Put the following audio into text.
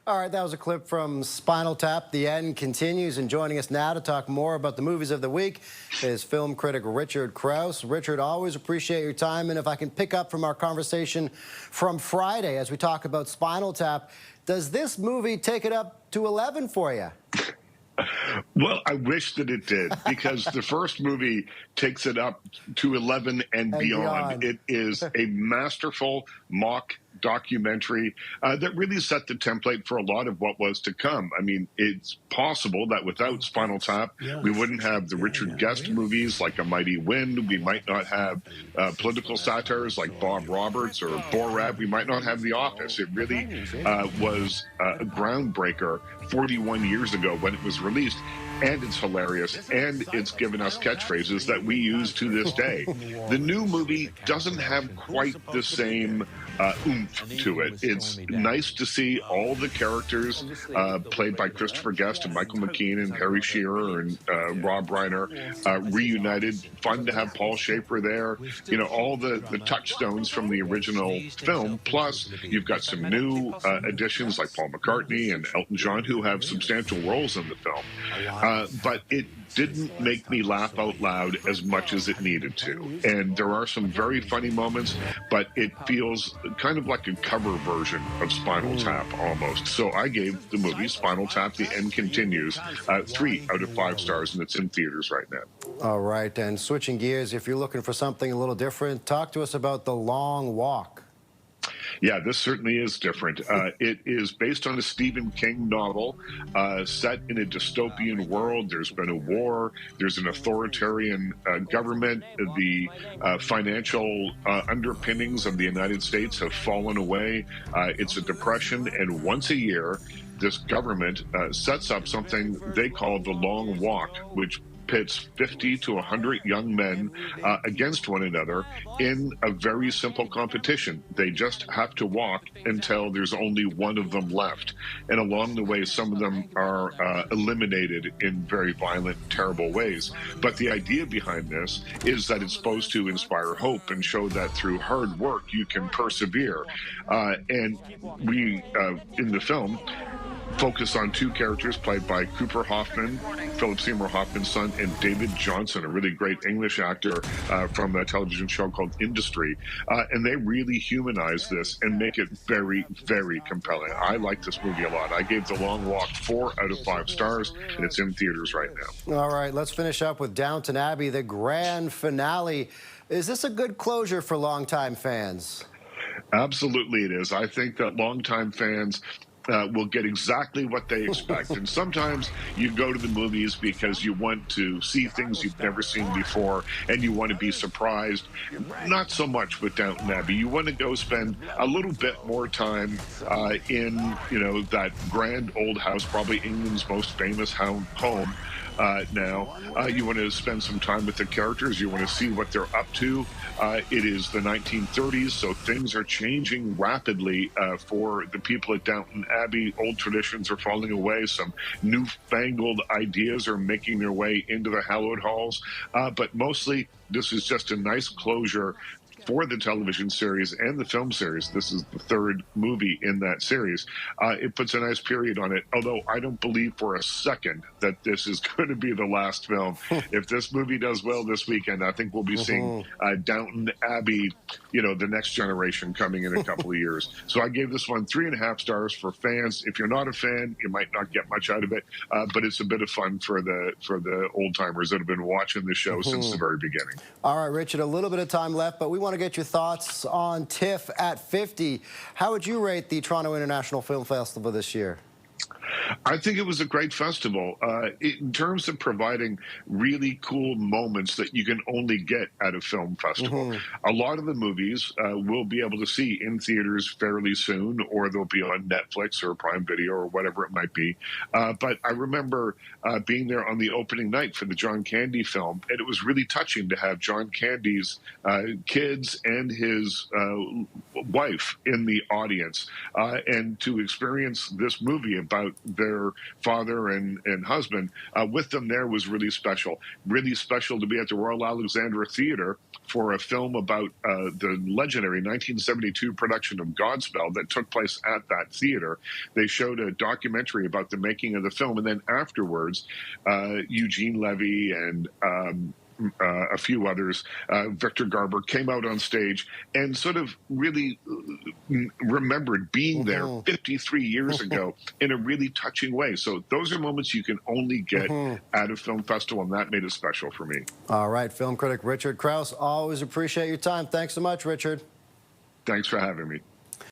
All right, that was a clip from Spinal Tap. The End continues, and joining us now to talk more about the movies of the week is film critic Richard Crouse. Richard, always appreciate your time, and if I can pick up from our conversation from Friday as we talk about Spinal Tap, does this movie take it up to 11 for you? Well, I wish that it did, because the first movie takes it up to 11 and beyond. It is a masterful mock documentary that really set the template for a lot of what was to come. I mean, it's possible that without Spinal Tap, we wouldn't have the Richard Guest movies like A Mighty Wind. We might not have political satires like Bob Roberts or Borat. We might not have The Office. It really was a groundbreaker 41 years ago when it was released. And it's hilarious, and it's given us catchphrases that we use to this day. The new movie doesn't have quite the same oomph to it. It's nice to see all the characters played by Christopher Guest and Michael McKean and Harry Shearer and Rob Reiner reunited. Fun to have Paul Schaefer there. You know, all the touchstones from the original film. Plus, you've got some new additions like Paul McCartney and Elton John who have substantial roles in the film. But it didn't make me laugh out loud as much as it needed to. And there are some very funny moments, but it feels kind of like a cover version of Spinal Tap almost. So I gave the movie Spinal Tap: The End Continues 3 out of 5 stars, and it's in theaters right now. All right, and switching gears, if you're looking for something a little different, talk to us about The Long Walk. Yeah, this certainly is different. It is based on a Stephen King novel set in a dystopian world. There's been a war. There's an authoritarian government. The financial underpinnings of the United States have fallen away. It's a depression, and once a year, this government sets up something they call the Long Walk, which pits 50 to 100 young men against one another in a very simple competition. They just have to walk until there's only one of them left. And along the way, some of them are eliminated in very violent, terrible ways. But the idea behind this is that it's supposed to inspire hope and show that through hard work, you can persevere. And we, in the film, focus on 2 characters played by Cooper Hoffman, Philip Seymour Hoffman's son, and David Johnson, a really great English actor from a television show called Industry. And they really humanize this and make it very, very compelling. I like this movie a lot. I gave The Long Walk 4 out of 5 stars, and it's in theaters right now. All right, let's finish up with Downton Abbey, the grand finale. Is this a good closure for longtime fans? Absolutely it is. I think that longtime fans will get exactly what they expect. And sometimes you go to the movies because you want to see things you've never seen before and you want to be surprised. Not so much with Downton Abbey. You want to go spend a little bit more time in, you know, that grand old house, probably England's most famous home. Now, you want to spend some time with the characters. You want to see what they're up to. It is the 1930s, so things are changing rapidly for the people at Downton Abbey. Old traditions are falling away. Some newfangled ideas are making their way into the hallowed halls. But mostly, this is just a nice closure for the television series and the film series. This is the 3rd movie in that series. It puts a nice period on it, although I don't believe for a second that this is going to be the last film. If this movie does well this weekend, I think we'll be seeing Downton Abbey, you know, the next generation coming in a couple of years. So I gave this one 3.5 stars for fans. If you're not a fan, you might not get much out of it, but it's a bit of fun for the old timers that have been watching the show since the very beginning. All right, Richard, a little bit of time left, but we want to get your thoughts on TIFF at 50. How would you rate the Toronto International Film Festival this year? I think it was a great festival in terms of providing really cool moments that you can only get at a film festival. A lot of the movies we'll be able to see in theaters fairly soon, or they'll be on Netflix or Prime Video or whatever it might be. But I remember being there on the opening night for the John Candy film, and it was really touching to have John Candy's kids and his wife in the audience, and to experience this movie about their father and husband. With them there was really special. Really special to be at the Royal Alexandra Theatre for a film about the legendary 1972 production of Godspell that took place at that theater. They showed a documentary about the making of the film, and then afterwards, Eugene Levy and a few others, Victor Garber, came out on stage and sort of really remembered being there 53 years ago in a really touching way. So those are moments you can only get at a film festival, and that made it special for me. All right, film critic Richard Crouse, always appreciate your time. Thanks so much, Richard. Thanks for having me.